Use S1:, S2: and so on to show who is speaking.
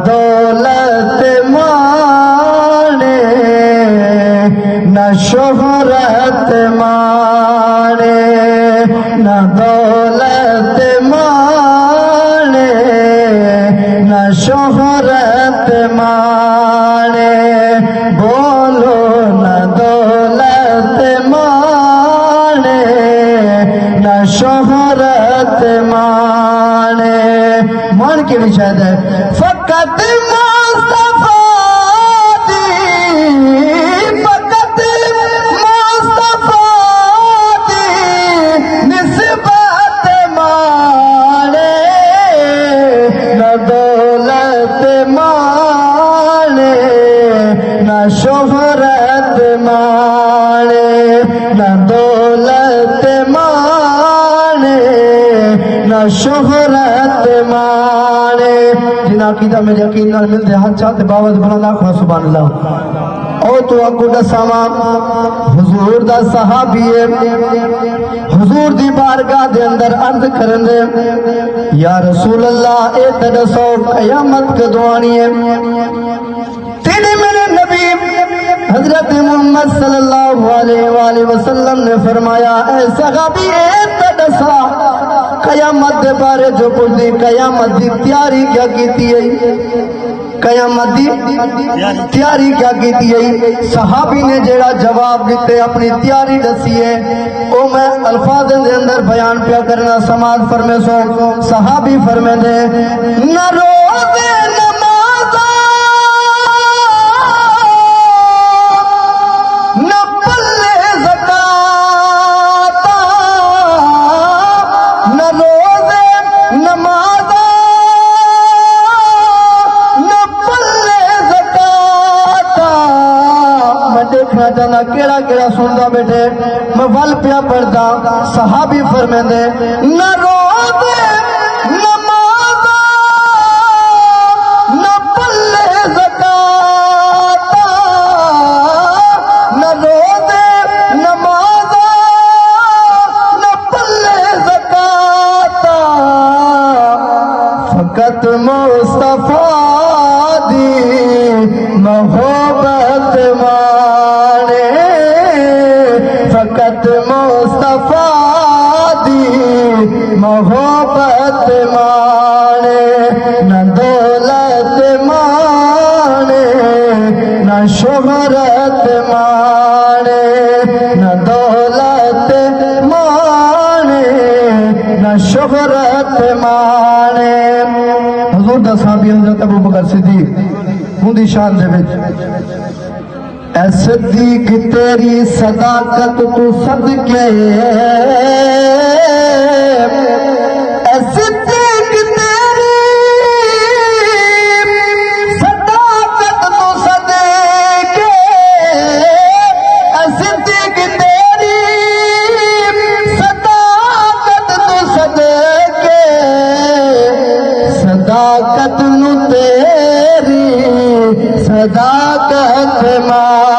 S1: دولت مانے نہ شہرت مانے، نہ دولت مانے نہ شہرت مانے، بولو نہ دولت مانے نہ شہرت مانے۔ مان کے بھی شاید ہے فقط مصطفیٰ دی، فقط مصطفیٰ دی نسبت مانے، نہ دولت مانے نہ شہرت مانے، نہ دولت مانے نہ شہرت مانے۔ جن عقیدہ میرے یقین نال ملتے ہاتھ چاہتے باوت بنا خدا سبحان اللہ۔ او تو اکو دساواں حضور دا صحابی ہے، حضور دی بارگاہ دے اندر عرض کرن دے یا رسول اللہ اے تدسو قیامت کدوں آنی ہے؟ تینے میرے نبی حضرت محمد صلی اللہ علیہ وآلہ وسلم نے فرمایا اے صحابی اے تدسا قیامت دے بارے جو کچھ دی قیامت دی تیاری کیا کیتی ہے، قیامت دی تیاری کیا کیتی ہے؟ صحابی نے جیڑا جواب دیتے اپنی تیاری دسی ہے او میں الفاظ دے اندر بیان پیا کرنا سماعت فرمے سو۔ صحابی فرمے دے نہ روزے نمازاں نہ پلے زکاتاں، نہ روزے نمازاں نہ پلے زکاتاں۔ میں دیکھنا چاہنا کیڑا کیڑا سندا بیٹھے، میں ول پیا پڑھدا۔ صحابی فرمیندے نہ روزے نمازاں نہ پلے زکاتاں، نہ روزے نمازاں نہ پلے زکاتاں، فقط مصطفیٰ دی محبت مانے، فقط مصطفیٰ دی محبت مانے، نہ دولت مانے نہ شہرت مانے، نہ دولت مانے نہ شہرت مانے۔ حضور دا صحابی حضرت ابو بکر صدیق ہوں دی شان دے وچ اے صدیق تیری صداقت تو صدقے، اے صدیق تیری صداقت تو صدقے، اے صدیق تیری صداقت تو صدقے، صداقت نو تیری صداقت ماں